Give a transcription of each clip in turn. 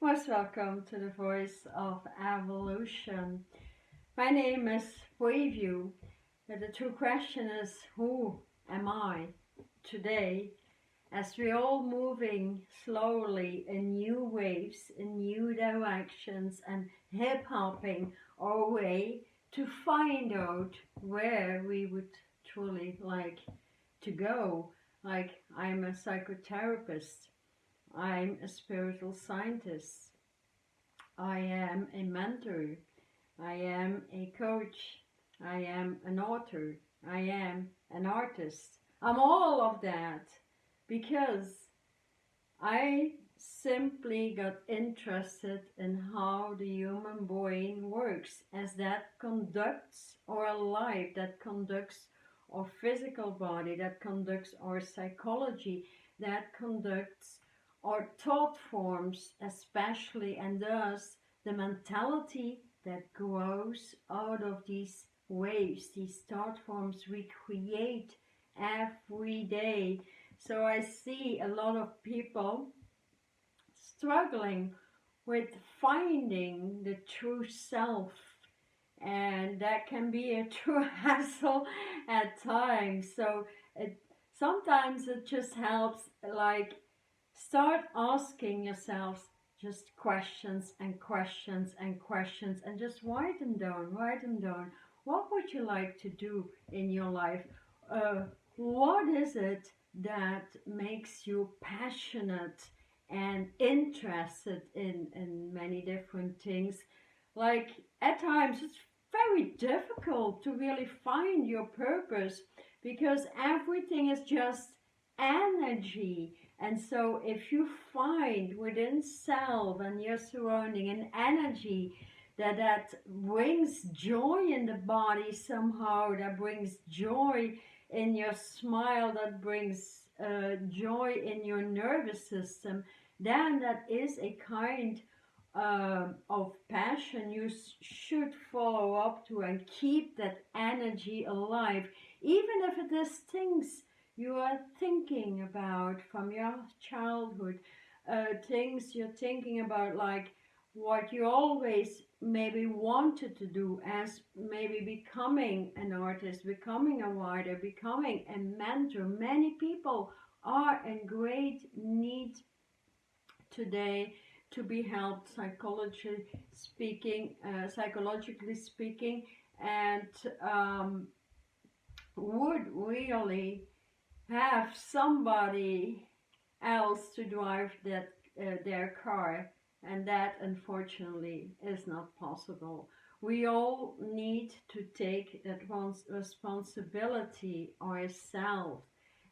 Most welcome to the Voice of Evolution. My name is Preview. The true question is, who am I today? As we're all moving slowly in new waves, in new directions, and hip-hopping our way to find out where we would truly like to go. Like, I'm a psychotherapist. I'm a spiritual scientist. I am a mentor. I am a coach. I am an author. I am an artist. I'm all of that because I simply got interested in how the human brain works, as that conducts our life, that conducts our physical body, that conducts our psychology, that conducts or thought forms especially, and thus the mentality that grows out of these waves, these thought forms we create every day. So I see a lot of people struggling with finding the true self, and that can be a true hassle at times. So sometimes it just helps, like, start asking yourselves just questions and questions and questions, and just write them down, write them down. What would you like to do in your life? What is it that makes you passionate and interested in many different things? Like, at times it's very difficult to really find your purpose because everything is just energy. And so if you find within self and your surrounding an energy that brings joy in the body somehow, that brings joy in your smile, that brings joy in your nervous system, then that is a kind of passion you should follow up to and keep that energy alive, even if it is things you are thinking about from your childhood, things you're thinking about, like what you always maybe wanted to do, as maybe becoming an artist, becoming a writer, becoming a mentor. Many people are in great need today to be helped psychologically speaking, and would really have somebody else to drive their car, and that unfortunately is not possible. We all need to take that responsibility ourselves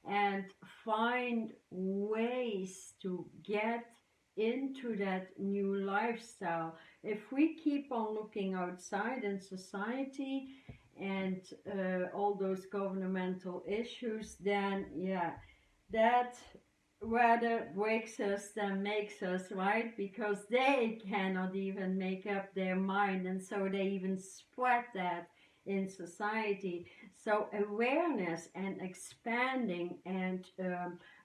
and find ways to get into that new lifestyle. If we keep on looking outside in society and all those governmental issues, then yeah, that rather breaks us than makes us, right? Because they cannot even make up their mind, and so they even spread that in society. So awareness and expanding and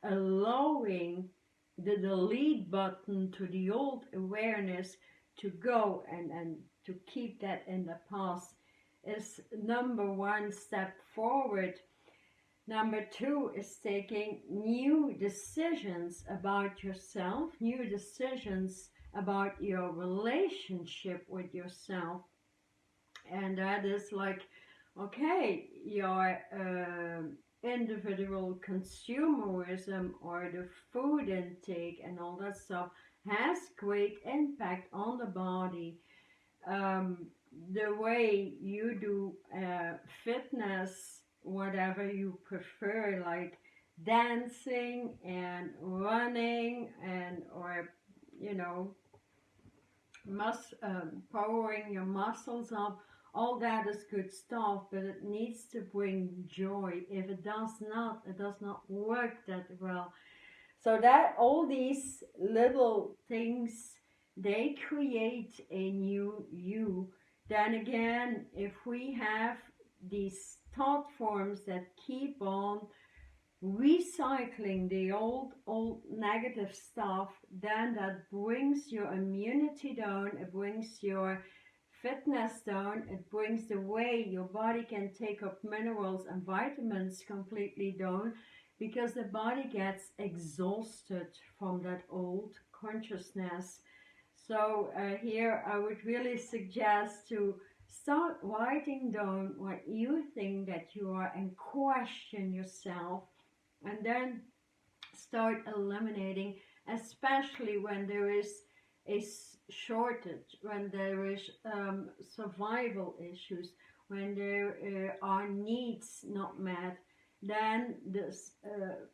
allowing the delete button to the old awareness to go and to keep that in the past is number one step forward. Number two is taking new decisions about yourself, new decisions about your relationship with yourself. And that is like, okay, your individual consumerism or the food intake and all that stuff has great impact on the body. The way you do fitness, whatever you prefer, like dancing and running, and or powering your muscles up, all that is good stuff, but it needs to bring joy. If it does not, it does not work that well. So that all these little things, they create a new you. Then again, if we have these thought forms that keep on recycling the old negative stuff, then that brings your immunity down, it brings your fitness down, it brings the way your body can take up minerals and vitamins completely down, because the body gets exhausted from that old consciousness. So here I would really suggest to start writing down what you think that you are and question yourself, and then start eliminating, especially when there is a shortage, when there is survival issues, when there are needs not met. Then this,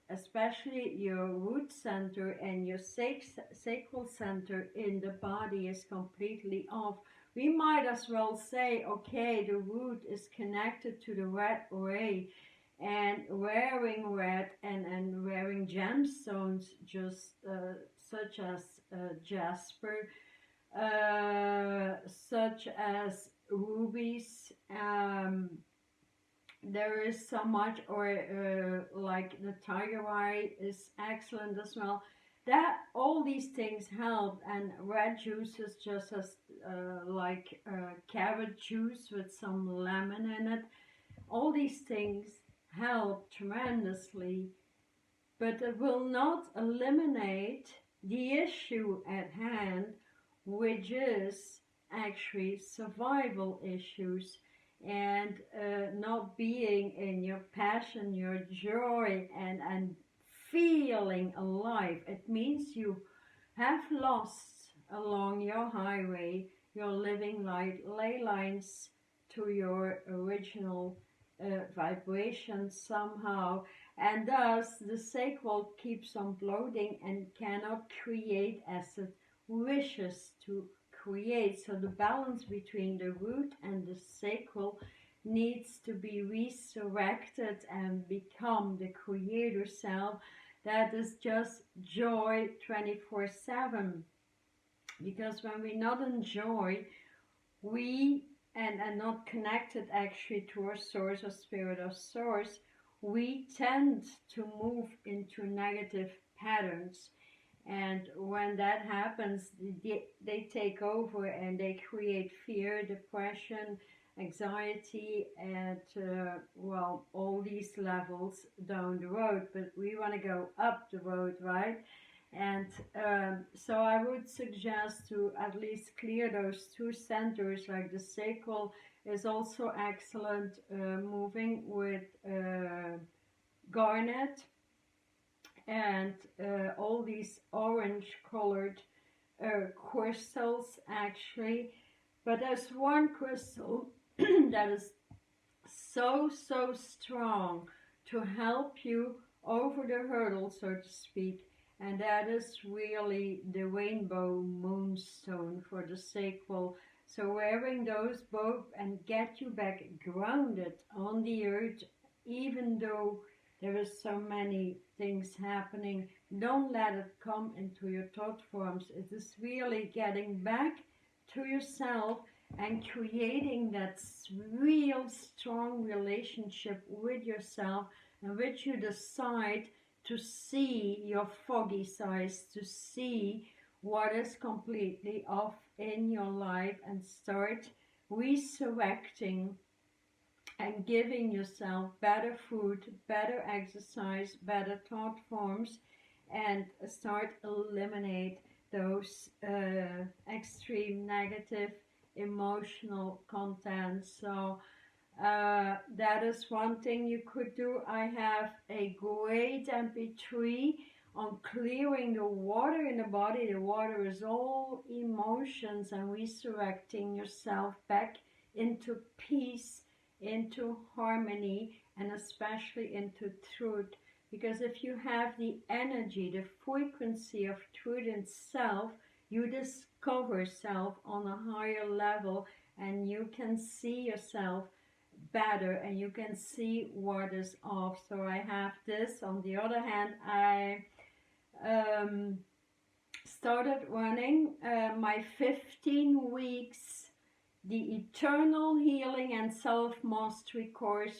especially your root center and your sacral center in the body is completely off. We might as well say, okay, the root is connected to the red ray, and wearing red and wearing gemstones, just such as jasper, such as rubies. There is so much, or like the tiger eye is excellent as well. That all these things help, and red juices, just as like carrot juice with some lemon in it. All these things help tremendously, but it will not eliminate the issue at hand, which is actually survival issues, and not being in your passion, your joy, and feeling alive. It means you have lost along your highway your living light ley lines to your original vibration somehow, and thus the sacral keeps on bloating and cannot create as it wishes to create. So the balance between the root and the sacral needs to be resurrected and become the creator self that is just joy 24/7. Because when we not enjoy, we and not connected actually to our source or spirit or source, we tend to move into negative patterns. And when that happens, they take over and they create fear, depression, anxiety, and well, all these levels down the road. But we want to go up the road, right? And so I would suggest to at least clear those two centers. Like the sacral is also excellent, moving with garnet and all these orange colored crystals actually. But there's one crystal that is so strong to help you over the hurdle, so to speak, and that is really the rainbow moonstone for the sacral. So wearing those both and get you back grounded on the earth, even though there is so many things happening. Don't let it come into your thought forms. It is really getting back to yourself and creating that real strong relationship with yourself, in which you decide to see your foggy sides, to see what is completely off in your life, and start resurrecting and giving yourself better food, better exercise, better thought forms, and start eliminate those extreme negative emotional content. So that is one thing you could do. I have a great MP3 on clearing the water in the body. The water is all emotions, and resurrecting yourself back into peace, into harmony, and especially into truth. Because if you have the energy, the frequency of truth in self, you discover self on a higher level, and you can see yourself better, and you can see what is off. So I have this. On the other hand, I started running my 15 weeks the Eternal Healing and Self-Mastery course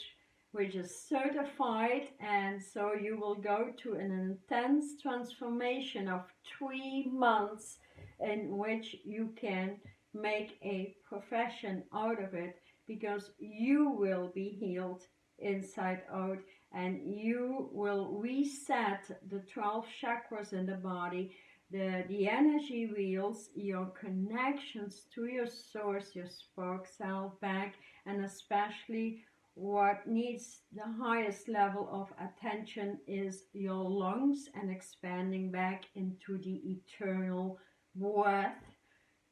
which is certified, and so you will go to an intense transformation of 3 months in which you can make a profession out of it, because you will be healed inside out, and you will reset the 12 chakras in the body, the energy wheels, your connections to your source, your spark self back, and especially what needs the highest level of attention is your lungs, and expanding back into the eternal breath,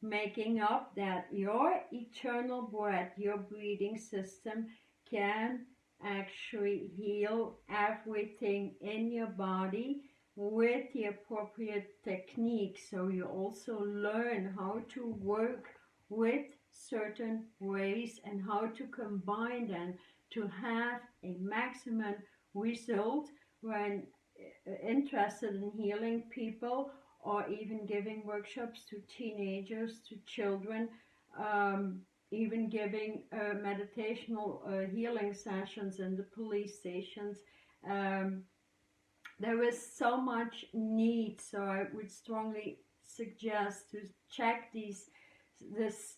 making up that your eternal breath, your breathing system, can actually heal everything in your body with the appropriate technique. So you also learn how to work with certain ways and how to combine them to have a maximum result. When interested in healing people, or even giving workshops to teenagers, to children, even giving meditational healing sessions in the police stations. There is so much need, so I would strongly suggest to check this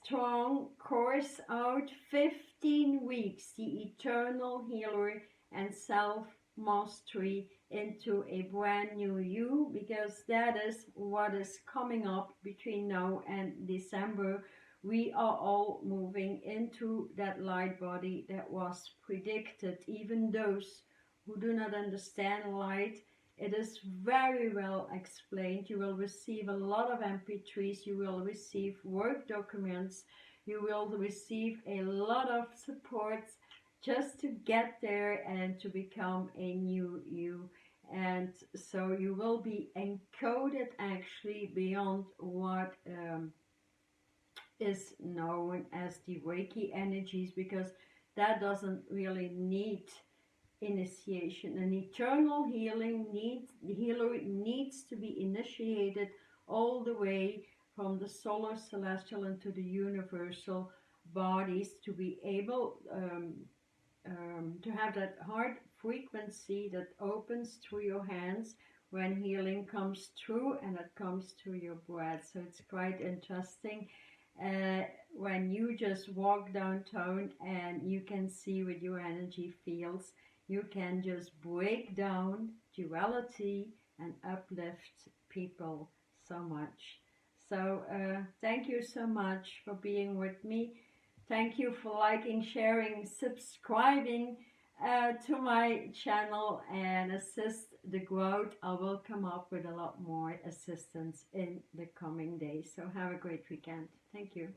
strong course out. 15 weeks, the eternal healer and self-mastery into a brand new you, because that is what is coming up between now and December. We are all moving into that light body that was predicted. Even those who do not understand light, it is very well explained. You will receive a lot of MP3s, you will receive work documents, you will receive a lot of support just to get there and to become a new you. And so you will be encoded actually beyond what is known as the Reiki energies, because that doesn't really need initiation. An eternal healer needs to be initiated all the way from the solar, celestial, into the universal bodies, to be able to have that heart frequency that opens through your hands when healing comes through, and it comes through your breath. So it's quite interesting when you just walk downtown and you can see with your energy fields, you can just break down duality and uplift people so much. So thank you so much for being with me. Thank you for liking, sharing, subscribing to my channel and assist the growth. I will come up with a lot more assistance in the coming days. So have a great weekend. Thank you.